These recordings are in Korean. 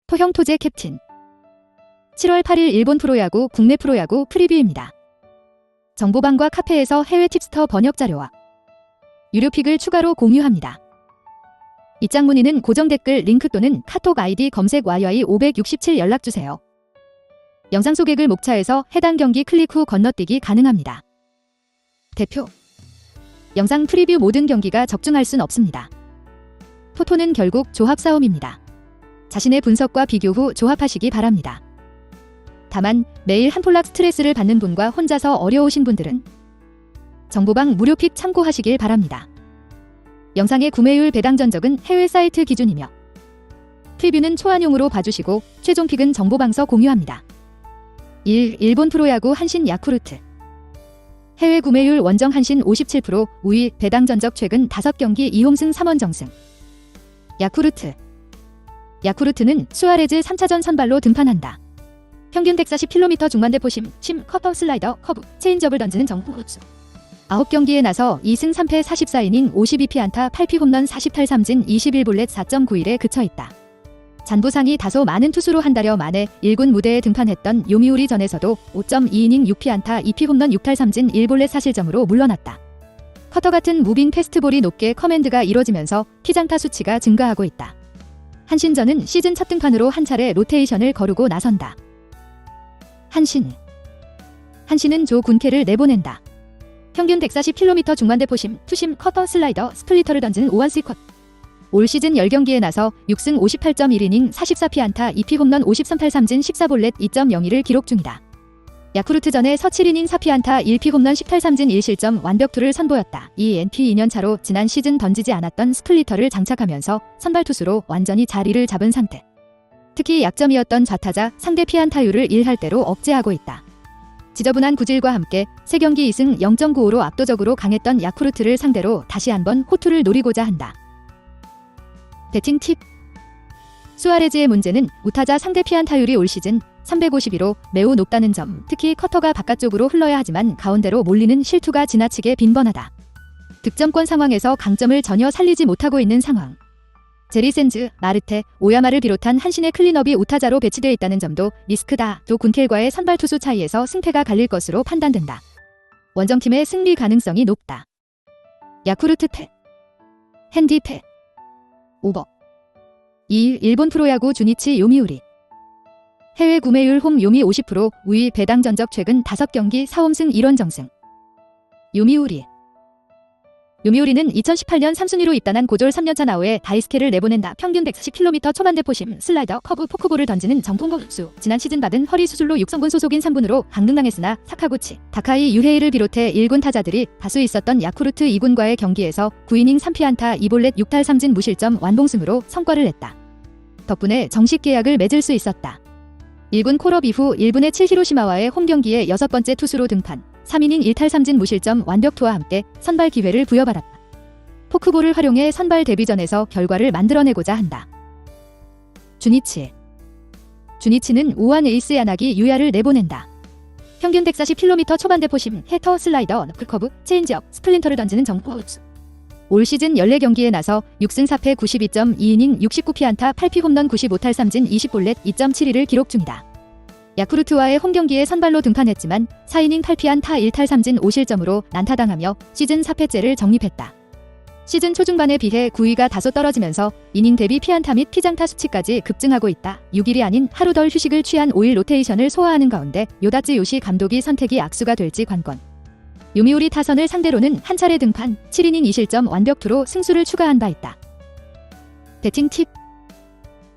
토형 토제 캡틴 7월 8일 일본 프로야구, 국내 프로야구 프리뷰입니다. 정보방과 카페에서 해외 팁스터 번역 자료와 유료픽을 추가로 공유합니다. 입장 문의는 고정 댓글 링크 또는 카톡 아이디 검색 YY567 연락주세요. 영상 소개글 목차에서 해당 경기 클릭 후 건너뛰기 가능합니다. 대표 영상 프리뷰 모든 경기가 적중할 순 없습니다. 토토는 결국 조합 싸움입니다. 자신의 분석과 비교 후 조합하시기 바랍니다. 다만 매일 한 폴락 스트레스를 받는 분과 혼자서 어려우신 분들은 정보방 무료픽 참고하시길 바랍니다. 영상의 구매율 배당 전적은 해외 사이트 기준이며 프리뷰는 초안용으로 봐주시고 최종 픽은 정보방서 공유합니다. 1. 일본 프로야구 한신 야쿠르트 해외 구매율 원정 한신 57%, 우위, 배당 전적 최근 5경기 2홈승 3원정승. 야쿠르트는 수아레즈 3차전 선발로 등판한다. 평균 140km 중반대 포심, 커터 슬라이더, 커브, 체인지업을 던지는 정후 흡수. 9경기에 나서 2승 3패 44이닝 52피안타 8피 홈런 48삼진 21볼넷 4.91에 그쳐있다. 잔부상이 다소 많은 투수로 한 달여 만에 1군 무대에 등판했던 요미우리 전에서도 5.2이닝 6피안타 2피 홈런 6탈삼진 1볼넷 사실점으로 물러났다. 커터 같은 무빙 패스트볼이 높게 커맨드가 이뤄지면서 피장타 수치가 증가하고 있다. 한신전은 시즌 첫 등판으로 한 차례 로테이션을 거르고 나선다. 한신은 조 군케를 내보낸다. 평균 140km 중반대 포심, 투심, 커터 슬라이더, 스플리터를 던지는 오한시 컷. 올 시즌 10경기에 나서 6승 58.1이닝 44피안타 2피 홈런 53탈삼진 14볼넷 2.02를 기록 중이다. 야쿠르트전에 서 7이닝 4피안타 1피 홈런 18삼진 1실점 완벽투를 선보였다. 이 NP 2년차로 지난 시즌 던지지 않았던 스플리터를 장착하면서 선발 투수로 완전히 자리를 잡은 상태. 특히 약점이었던 좌타자 상대 피안타율을 1할 대로 억제하고 있다. 지저분한 구질과 함께 3경기 2승 0.95로 압도적으로 강했던 야쿠르트를 상대로 다시 한번 호투를 노리고자 한다. 배팅 팁 수아레즈의 문제는 우타자 상대 피안타율이 올 시즌 352로 매우 높다는 점, 특히 커터가 바깥쪽으로 흘러야 하지만 가운데로 몰리는 실투가 지나치게 빈번하다. 득점권 상황에서 강점을 전혀 살리지 못하고 있는 상황. 제리 샌즈, 마르테, 오야마를 비롯한 한신의 클린업이 우타자로 배치되어 있다는 점도 리스크다. 또 군켈과의 선발 투수 차이에서 승패가 갈릴 것으로 판단된다. 원정팀의 승리 가능성이 높다. 야쿠르트 패, 핸디 패, 오버. 2. 일본 프로야구 주니치 요미우리 해외 구매율 홈 요미 50%, 우위, 배당 전적 최근 5경기 4홈승 1원정승. 요미우리는 2018년 3순위로 입단한 고졸 3년차 나우에 다이스케를 내보낸다. 평균 140km 초반대 포심, 슬라이더, 커브, 포크볼을 던지는 정통거 흡수. 지난 시즌 받은 허리 수술로 6성군 소속인 3군으로 강등당했으나 사카구치, 다카이 유헤이를 비롯해 1군 타자들이 다수 있었던 야쿠르트 2군과의 경기에서 9이닝 3피안타 2볼넷 6탈삼진 무실점 완봉승으로 성과를 냈다. 덕분에 정식 계약을 맺을 수 있었다. 1군 콜업 이후 1분의 7 히로시마와의 홈경기에 6번째 투수로 등판, 3이닝 1탈삼진 무실점 완벽투와 함께 선발 기회를 부여받았다. 포크볼을 활용해 선발 데뷔전에서 결과를 만들어내고자 한다. 주니치는 우한 에이스 야나기 유야를 내보낸다. 평균 140km 초반대 포심, 헤터, 슬라이더, 너클커브, 체인지업, 스플린터를 던지는 정포 흡수. 올 시즌 14경기에 나서 6승 4패 92.2이닝 69피안타 8피 홈런 95탈삼진 20볼넷 2.72를 기록 중이다. 야쿠르트와의 홈경기에 선발로 등판했지만 4이닝 8피안타 1탈삼진 5실점으로 난타당하며 시즌 4패째를 정립했다. 시즌 초중반에 비해 구위가 다소 떨어지면서 이닝 대비 피안타 및 피장타 수치까지 급증하고 있다. 6일이 아닌 하루 덜 휴식을 취한 5일 로테이션을 소화하는 가운데 요다츠 요시 감독이 선택이 악수가 될지 관건. 요미우리 타선을 상대로는 한 차례 등판 7이닝 2실점 완벽투로 승수를 추가한 바 있다. 배팅 팁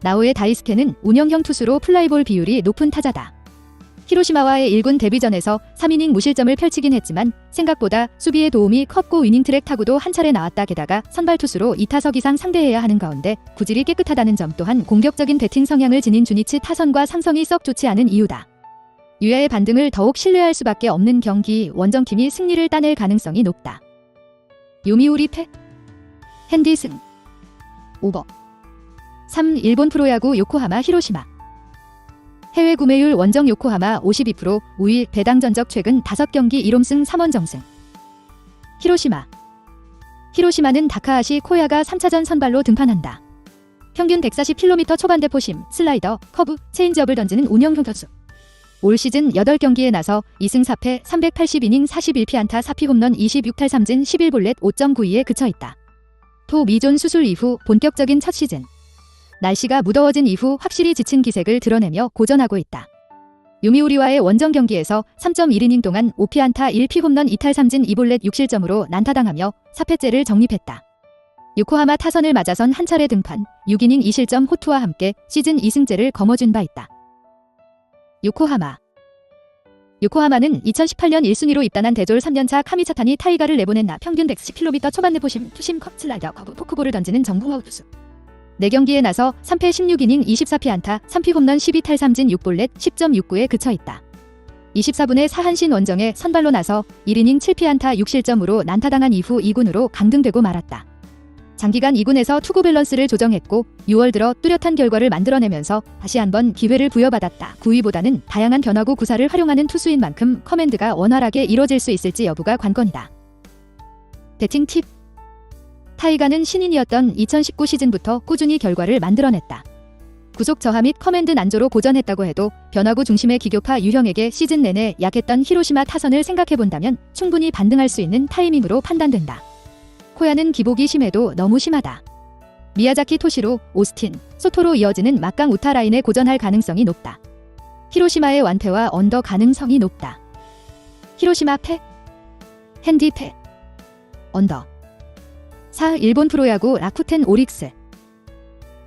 나우의 다이스케는 운영형 투수로 플라이볼 비율이 높은 타자다. 히로시마와의 1군 데뷔전에서 3이닝 무실점을 펼치긴 했지만 생각보다 수비의 도움이 컸고 위닝 트랙 타구도 한 차례 나왔다. 게다가 선발 투수로 2타석 이상 상대해야 하는 가운데 구질이 깨끗하다는 점 또한 공격적인 배팅 성향을 지닌 주니치 타선과 상성이 썩 좋지 않은 이유다. 유야의 반등을 더욱 신뢰할 수밖에 없는 경기, 원정팀이 승리를 따낼 가능성이 높다. 요미우리 패, 핸디 승, 오버. 3. 일본 프로야구 요코하마 히로시마 해외 구매율 원정 요코하마 52%, 우위, 배당 전적 최근 5경기 1홈승 3원정승. 히로시마는 다카하시 코야가 3차전 선발로 등판한다. 평균 140km 초반대 포심, 슬라이더, 커브, 체인지업을 던지는 운영 교수. 올 시즌 8경기에 나서 2승 4패 380이닝 41피안타 4피 홈런 26탈 3진 11볼넷 5.92에 그쳐있다. 토 미존 수술 이후 본격적인 첫 시즌. 날씨가 무더워진 이후 확실히 지친 기색을 드러내며 고전하고 있다. 요미우리와의 원정 경기에서 3.1이닝 동안 5피안타 1피 홈런 2탈 3진 2볼넷 6실점으로 난타당하며 4패째를 정립했다. 요코하마 타선을 맞아선 한 차례 등판, 6이닝 2실점 호투와 함께 시즌 2승째를 거머쥔 바 있다. 요코하마는 2018년 1순위로 입단한 대졸 3년차 카미차타니 타이가를 내보냈나. 평균 110km 초반대 포심, 투심, 컵, 슬라이더, 커브, 포크볼을 던지는 정부화우 투수. 4경기에 나서 3패 16이닝 24피안타 3피 홈런 12탈 3진 6볼넷 10.69에 그쳐있다. 24분에 사한신 원정에 선발로 나서 1이닝 7피안타 6실점으로 난타당한 이후 2군으로 강등되고 말았다. 장기간 2군에서 투구 밸런스를 조정했고 6월 들어 뚜렷한 결과를 만들어내면서 다시 한번 기회를 부여받았다. 9위보다는 다양한 변화구 구사를 활용하는 투수인 만큼 커맨드가 원활하게 이뤄질 수 있을지 여부가 관건이다. 배팅 팁. 타이가는 신인이었던 2019 시즌부터 꾸준히 결과를 만들어냈다. 구속 저하 및 커맨드 난조로 고전했다고 해도 변화구 중심의 기교파 유형에게 시즌 내내 약했던 히로시마 타선을 생각해본다면 충분히 반등할 수 있는 타이밍으로 판단된다. 코야는 기복이 심해도 너무 심하다. 미야자키 토시로, 오스틴, 소토로 이어지는 막강 우타 라인에 고전할 가능성이 높다. 히로시마의 완패와 언더 가능성이 높다. 히로시마 패, 핸디 패, 언더. 4. 일본 프로야구 라쿠텐 오릭스.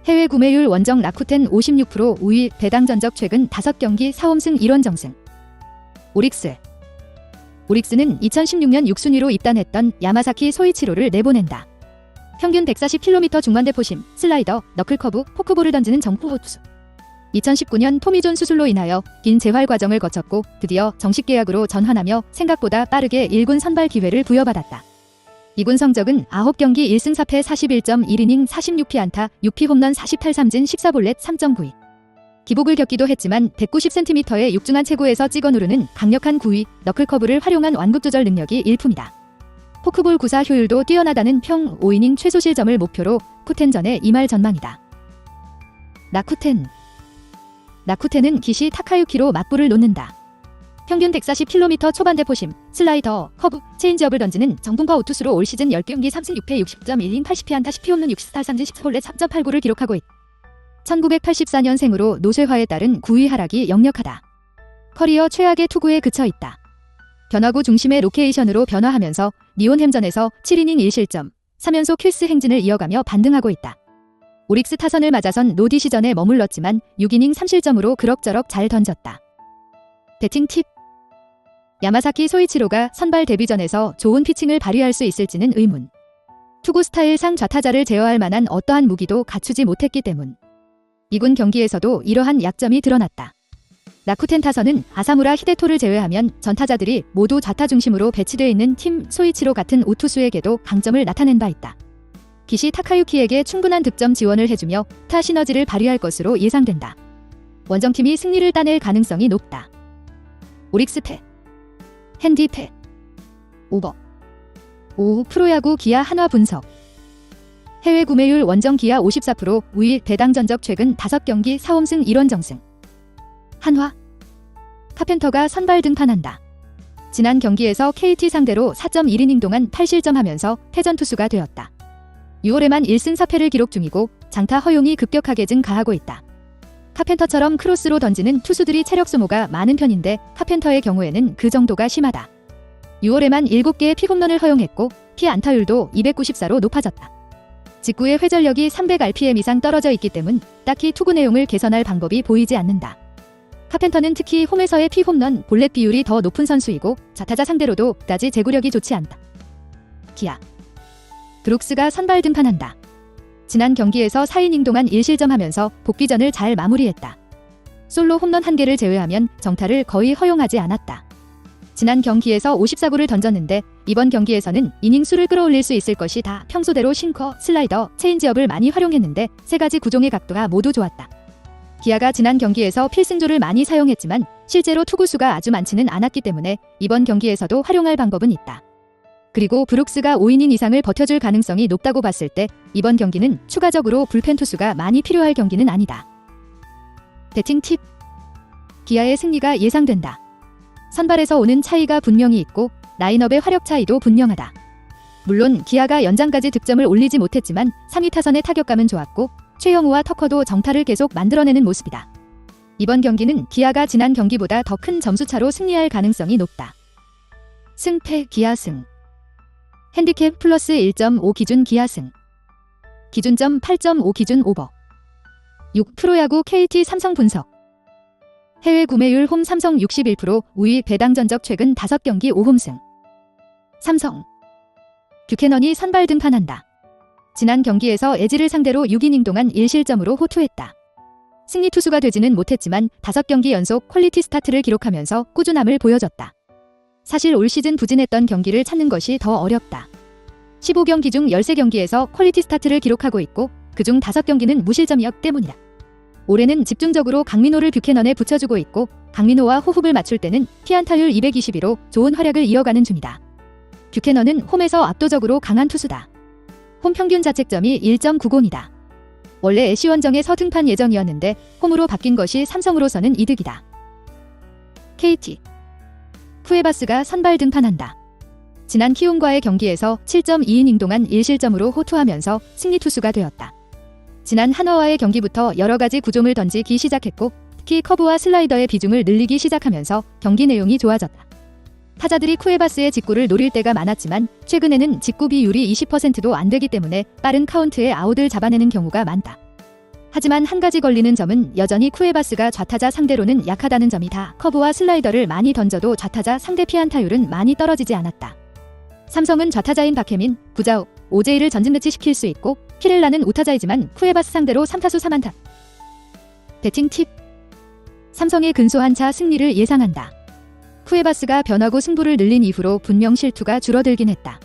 해외 구매율 원정 라쿠텐 56%, 5위 배당 전적 최근 5경기 4홈승 1원정승. 오릭스는 2016년 6순위로 입단했던 야마사키 소이치로를 내보낸다. 평균 140km 중반대 포심, 슬라이더, 너클커브, 포크볼을 던지는 정포 투수. 2019년 토미존 수술로 인하여 긴 재활 과정을 거쳤고 드디어 정식 계약으로 전환하며 생각보다 빠르게 1군 선발 기회를 부여받았다. 2군 성적은 9경기 1승 4패 41.1이닝 46피안타 6피 홈런 40탈 3진 14볼넷 3.92. 기복을 겪기도 했지만 190cm의 육중한 체구에서 찍어 누르는 강력한 구위, 너클커브를 활용한 완급 조절 능력이 일품이다. 포크볼 구사 효율도 뛰어나다는 평 5이닝 최소 실점을 목표로 쿠텐전에 임할 전망이다. 나쿠텐은 기시 타카유키로 맞불을 놓는다. 평균 140km 초반대 포심, 슬라이더, 커브, 체인지업을 던지는 정pun파 우투수로 올 시즌 10경기 3승 6패 60.1이닝 80피안타 10피 홈런 60스타 3진 14볼넷 3.89를 기록하고 있다. 1984년생으로 노쇠화에 따른 구위 하락이 역력하다. 커리어 최악의 투구에 그쳐 있다. 변화구 중심의 로케이션으로 변화하면서 니온햄전에서 7이닝 1실점, 3연속 킬스 행진을 이어가며 반등하고 있다. 오릭스 타선을 맞아선 노디 시전에 머물렀지만 6이닝 3실점으로 그럭저럭 잘 던졌다. 배팅 팁. 야마사키 소이치로가 선발 데뷔전에서 좋은 피칭을 발휘할 수 있을지는 의문. 투구 스타일상 좌타자를 제어할 만한 어떠한 무기도 갖추지 못했기 때문. 2군 경기에서도 이러한 약점이 드러났다. 라쿠텐 타선은 아사무라 히데토를 제외하면 전타자들이 모두 좌타 중심으로 배치되어 있는 팀 소이치로 같은 우투수에게도 강점을 나타낸 바 있다. 기시 타카유키에게 충분한 득점 지원을 해주며 타 시너지를 발휘할 것으로 예상된다. 원정팀이 승리를 따낼 가능성이 높다. 오릭스 패, 핸디 패, 오버. 5. 프로야구 기아 한화 분석. 해외 구매율 원정 기아 54%, 5위 배당 전적 최근 5경기 4홈승 1원정승. 한화. 카펜터가 선발 등판한다. 지난 경기에서 KT 상대로 4.1이닝 동안 8실점하면서 패전 투수가 되었다. 6월에만 1승 4패를 기록 중이고 장타 허용이 급격하게 증가하고 있다. 카펜터처럼 크로스로 던지는 투수들이 체력 소모가 많은 편인데 카펜터의 경우에는 그 정도가 심하다. 6월에만 7개의 피홈런을 허용했고 피안타율도 294로 높아졌다. 직구의 회전력이 300rpm 이상 떨어져 있기 때문 딱히 투구 내용을 개선할 방법이 보이지 않는다. 카펜터는 특히 홈에서의 피홈런, 볼넷 비율이 더 높은 선수이고 좌타자 상대로도 그다지 제구력이 좋지 않다. 기아. 브룩스가 선발 등판한다. 지난 경기에서 4이닝 동안 1실점하면서 복귀전을 잘 마무리했다. 솔로 홈런 1개를 제외하면 정타를 거의 허용하지 않았다. 지난 경기에서 54구를 던졌는데 이번 경기에서는 이닝 수를 끌어올릴 수 있을 것이다. 평소대로 싱커, 슬라이더, 체인지업을 많이 활용했는데 3가지 구종의 각도가 모두 좋았다. 기아가 지난 경기에서 필승조를 많이 사용했지만 실제로 투구수가 아주 많지는 않았기 때문에 이번 경기에서도 활용할 방법은 있다. 그리고 브룩스가 5이닝 이상을 버텨줄 가능성이 높다고 봤을 때 이번 경기는 추가적으로 불펜 투수가 많이 필요할 경기는 아니다. 배팅 팁. 기아의 승리가 예상된다. 선발에서 오는 차이가 분명히 있고 라인업의 화력 차이도 분명하다. 물론 기아가 연장까지 득점을 올리지 못했지만 3위 타선의 타격감은 좋았고 최영우와 터커도 정타를 계속 만들어내는 모습이다. 이번 경기는 기아가 지난 경기보다 더 큰 점수차로 승리할 가능성이 높다. 승패 기아 승. 핸디캡 플러스 1.5 기준 기아 승. 기준점 8.5 기준 오버. 6 프로야구 KT 삼성 분석. 해외 구매율 홈 삼성 61%, 우위 배당 전적 최근 5경기 5홈승. 삼성. 뷰캐넌이 선발 등판한다. 지난 경기에서 LG를 상대로 6이닝 동안 1실점으로 호투했다. 승리 투수가 되지는 못했지만 5경기 연속 퀄리티 스타트를 기록하면서 꾸준함을 보여줬다. 사실 올 시즌 부진했던 경기를 찾는 것이 더 어렵다. 15경기 중 13경기에서 퀄리티 스타트를 기록하고 있고 그중 5경기는 무실점이었기 때문이다. 올해는 집중적으로 강민호를 뷰캐넌에 붙여주고 있고 강민호와 호흡을 맞출 때는 피안타율 222로 좋은 활약을 이어가는 중이다. 뷰캐넌은 홈에서 압도적으로 강한 투수다. 홈 평균 자책점이 1.90이다. 원래 애쉬원정에서 등판 예정이었는데 홈으로 바뀐 것이 삼성으로서는 이득이다. KT. 쿠에바스가 선발 등판한다. 지난 키움과의 경기에서 7.2이닝 동안 1실점으로 호투하면서 승리 투수가 되었다. 지난 한화와의 경기부터 여러가지 구종을 던지기 시작했고 특히 커브와 슬라이더의 비중을 늘리기 시작하면서 경기 내용이 좋아졌다. 타자들이 쿠에바스의 직구를 노릴 때가 많았지만 최근에는 직구 비율이 20%도 안 되기 때문에 빠른 카운트에 아웃을 잡아내는 경우가 많다. 하지만 한 가지 걸리는 점은 여전히 쿠에바스가 좌타자 상대로는 약하다는 점이다. 커브와 슬라이더를 많이 던져도 좌타자 상대 피안타율은 많이 떨어지지 않았다. 삼성은 좌타자인 박혜민, 구자욱, 오제이를 전진 배치시킬 수 있고 피렐라는 우타자이지만 쿠에바스 상대로 3타수 3안타. 배팅 팁. 삼성의 근소한 차 승리를 예상한다. 쿠에바스가 변화구 승부를 늘린 이후로 분명 실투가 줄어들긴 했다.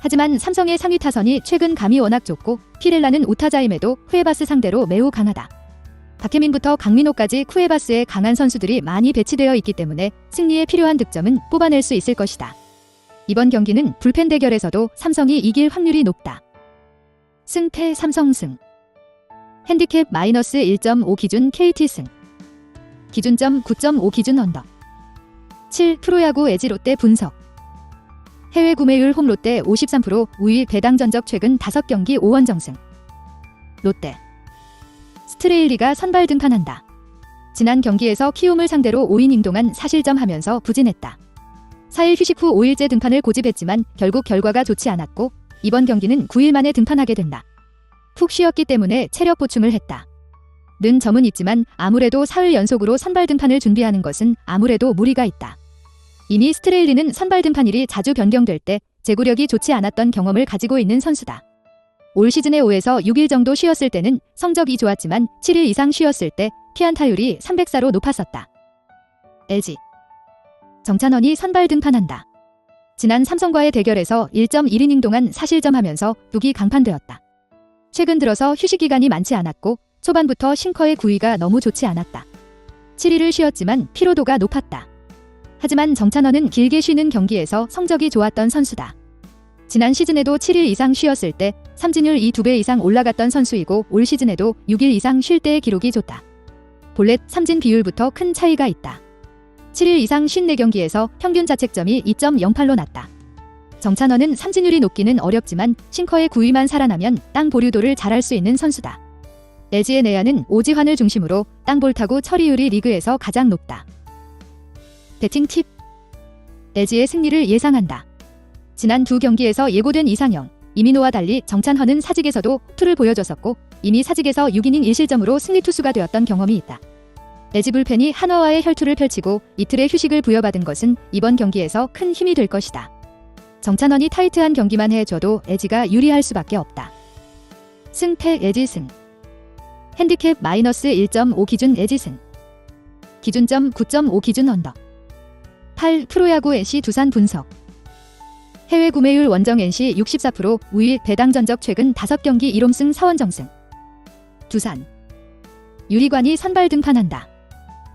하지만 삼성의 상위 타선이 최근 감이 워낙 좋고 피렐라는 우타자임에도 쿠에바스 상대로 매우 강하다. 박혜민부터 강민호까지 쿠에바스에 강한 선수들이 많이 배치되어 있기 때문에 승리에 필요한 득점은 뽑아낼 수 있을 것이다. 이번 경기는 불펜 대결에서도 삼성이 이길 확률이 높다. 승패 삼성승. 핸디캡 마이너스 1.5 기준 KT 승. 기준점 9.5 기준 언더. 7 프로야구 LG 롯데 분석. 해외 구매율 홈 롯데 53%, 우위 배당 전적 최근 5경기 5원정승. 롯데. 스트레일리가 선발 등판한다. 지난 경기에서 키움을 상대로 5이닝 동안 4실점하면서 부진했다. 4일 휴식 후 5일째 등판을 고집했지만 결국 결과가 좋지 않았고 이번 경기는 9일 만에 등판하게 된다. 푹 쉬었기 때문에 체력 보충을 했다. 는 점은 있지만 아무래도 사흘 연속으로 선발 등판을 준비하는 것은 아무래도 무리가 있다. 이미 스트레일리는 선발 등판일이 자주 변경될 때 제구력이 좋지 않았던 경험을 가지고 있는 선수다. 올 시즌에 5에서 6일 정도 쉬었을 때는 성적이 좋았지만 7일 이상 쉬었을 때 피안타율이 304로 높았었다. LG. 정찬원이 선발 등판한다. 지난 삼성과의 대결에서 1.1이닝 동안 4실점하면서 뚝이 강판되었다. 최근 들어서 휴식 기간이 많지 않았고 초반부터 싱커의 구위가 너무 좋지 않았다. 7일을 쉬었지만 피로도가 높았다. 하지만 정찬원은 길게 쉬는 경기에서 성적이 좋았던 선수다. 지난 시즌에도 7일 이상 쉬었을 때 삼진율이 2배 이상 올라갔던 선수이고 올 시즌에도 6일 이상 쉴 때의 기록이 좋다. 볼넷 삼진 비율부터 큰 차이가 있다. 7일 이상 54경기에서 평균 자책점이 2.08로 낮다. 정찬원은 삼진율이 높기는 어렵지만 싱커의 구위만 살아나면 땅 보류도를 잘할 수 있는 선수다. LG의 내야는 오지환을 중심으로 땅볼 타구 처리율이 리그에서 가장 높다. 배팅 팁. LG의 승리를 예상한다. 지난 두 경기에서 예고된 이상형, 이민호와 달리 정찬헌은 사직에서도 투를 보여줬었고 이미 사직에서 6이닝 1실점으로 승리 투수가 되었던 경험이 있다. LG 불펜이 한화와의 혈투를 펼치고 이틀의 휴식을 부여받은 것은 이번 경기에서 큰 힘이 될 것이다. 정찬헌이 타이트한 경기만 해줘도 LG가 유리할 수밖에 없다. 승패 LG 승. 핸디캡 마이너스 1.5 기준 LG 승. 기준점 9.5 기준 언더. 8 프로야구 NC 두산 분석. 해외 구매율 원정 NC 64%, 우위 배당 전적 최근 5경기 1홈승 4원정승. 두산. 유리관이 선발 등판한다.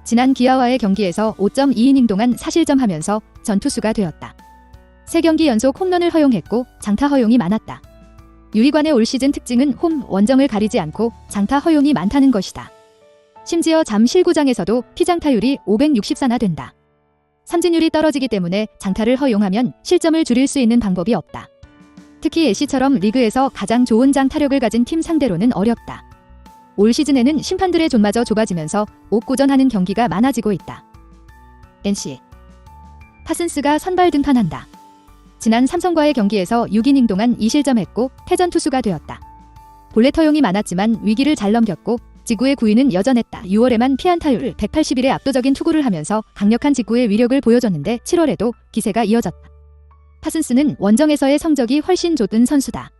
지난 기아와의 경기에서 5.2이닝 동안 4실점하면서 전투수가 되었다. 3경기 연속 홈런을 허용했고 장타 허용이 많았다. 유희관의 올 시즌 특징은 홈, 원정을 가리지 않고 장타 허용이 많다는 것이다. 심지어 잠실구장에서도 피장타율이 564나 된다. 삼진율이 떨어지기 때문에 장타를 허용하면 실점을 줄일 수 있는 방법이 없다. 특히 애쉬처럼 리그에서 가장 좋은 장타력을 가진 팀 상대로는 어렵다. 올 시즌에는 심판들의 존마저 좁아지면서 옥고전하는 경기가 많아지고 있다. NC 파슨스가 선발 등판한다. 지난 삼성과의 경기에서 6이닝 동안 2실점했고 패전 투수가 되었다. 볼넷 허용이 많았지만 위기를 잘 넘겼고 지구의 구위는 여전했다. 6월에만 피안타율 181의 압도적인 투구를 하면서 강력한 직구의 위력을 보여줬는데 7월에도 기세가 이어졌다. 파슨스는 원정에서의 성적이 훨씬 좋은 선수다.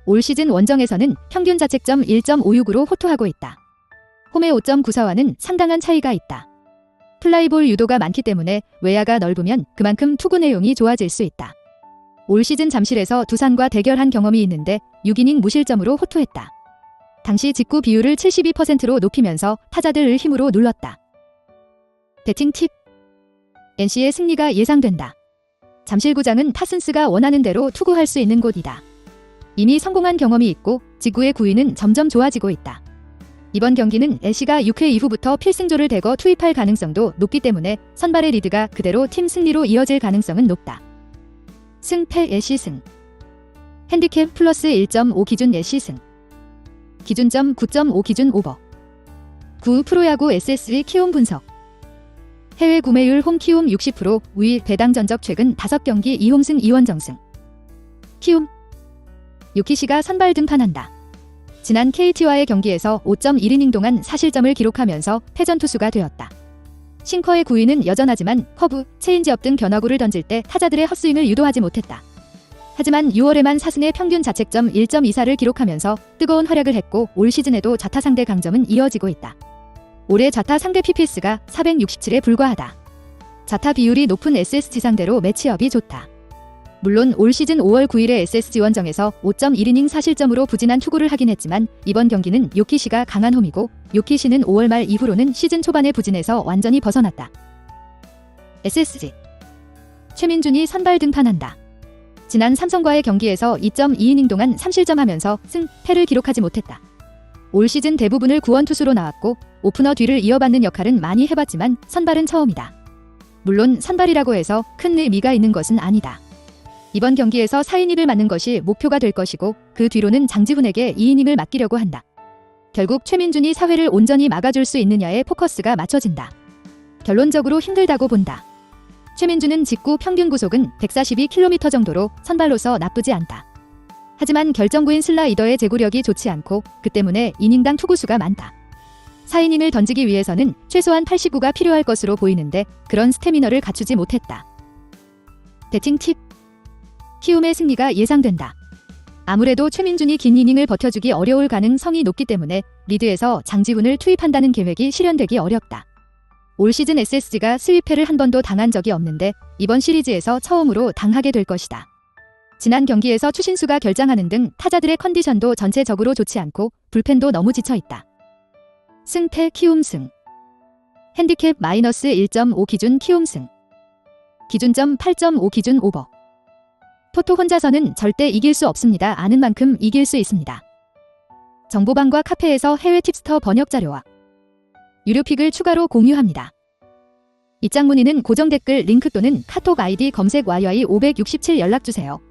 올 시즌 원정에서는 평균 자책점 1.56으로 호투하고 있다. 홈의 5.94와는 상당한 차이가 있다. 플라이볼 유도가 많기 때문에 외야가 넓으면 그만큼 투구 내용이 좋아질 수 있다. 올 시즌 잠실에서 두산과 대결한 경험이 있는데 6이닝 무실점으로 호투했다. 당시 직구 비율을 72%로 높이면서 타자들을 힘으로 눌렀다. 배팅 팁. NC의 승리가 예상된다. 잠실구장은 파슨스가 원하는 대로 투구할 수 있는 곳이다. 이미 성공한 경험이 있고 직구의 구위는 점점 좋아지고 있다. 이번 경기는 애쉬가 6회 이후부터 필승조를 대거 투입할 가능성도 높기 때문에 선발의 리드가 그대로 팀 승리로 이어질 가능성은 높다. 승패 애쉬 승. 핸디캡 플러스 1.5 기준 애쉬 승. 기준점 9.5 기준 오버. 9 프로야구 SSG 키움 분석. 해외 구매율 홈 키움 60%, 우위 배당 전적 최근 5경기 2홈승 2원정승. 키움 요키시가 선발 등판한다. 지난 KT와의 경기에서 5.1이닝 동안 4실점을 기록하면서 패전 투수가 되었다. 싱커의 구위는 여전하지만 커브, 체인지업 등 변화구를 던질 때 타자들의 헛스윙을 유도하지 못했다. 하지만 6월에만 4승의 평균 자책점 1.24를 기록하면서 뜨거운 활약을 했고 올 시즌에도 좌타 상대 강점은 이어지고 있다. 올해 좌타 상대 PPS가 467에 불과하다. 좌타 비율이 높은 SSG 상대로 매치업이 좋다. 물론 올 시즌 5월 9일에 SSG 원정에서 5.1이닝 4실점으로 부진한 투구를 하긴 했지만 이번 경기는 요키시가 강한 홈이고 요키시는 5월 말 이후로는 시즌 초반의 부진에서 완전히 벗어났다. SSG 최민준이 선발 등판한다. 지난 삼성과의 경기에서 2.2이닝 동안 3실점하면서 승, 패를 기록하지 못했다. 올 시즌 대부분을 구원 투수로 나왔고 오프너 뒤를 이어받는 역할은 많이 해봤지만 선발은 처음이다. 물론 선발이라고 해서 큰 의미가 있는 것은 아니다. 이번 경기에서 4이닝을 맞는 것이 목표가 될 것이고 그 뒤로는 장지훈에게 2이닝을 맡기려고 한다. 결국 최민준이 4회를 온전히 막아줄 수 있느냐에 포커스가 맞춰진다. 결론적으로 힘들다고 본다. 최민준은 직구 평균 구속은 142km 정도로 선발로서 나쁘지 않다. 하지만 결정구인 슬라이더의 제구력이 좋지 않고 그 때문에 이닝당 투구수가 많다. 4이닝을 던지기 위해서는 최소한 89가 필요할 것으로 보이는데 그런 스태미너를 갖추지 못했다. 배팅 팁. 키움의 승리가 예상된다. 아무래도 최민준이 긴 이닝을 버텨주기 어려울 가능성이 높기 때문에 리드에서 장지훈을 투입한다는 계획이 실현되기 어렵다. 올 시즌 SSG가 스윕패를 한 번도 당한 적이 없는데 이번 시리즈에서 처음으로 당하게 될 것이다. 지난 경기에서 추신수가 결장하는 등 타자들의 컨디션도 전체적으로 좋지 않고 불펜도 너무 지쳐있다. 승패 키움 승. 핸디캡 마이너스 1.5 기준 키움 승. 기준점 8.5 기준 오버. 토토 혼자서는 절대 이길 수 없습니다. 아는 만큼 이길 수 있습니다. 정보방과 카페에서 해외 팁스터 번역 자료와 유료픽을 추가로 공유합니다. 입장 문의는 고정 댓글 링크 또는 카톡 아이디 검색 YY567 연락주세요.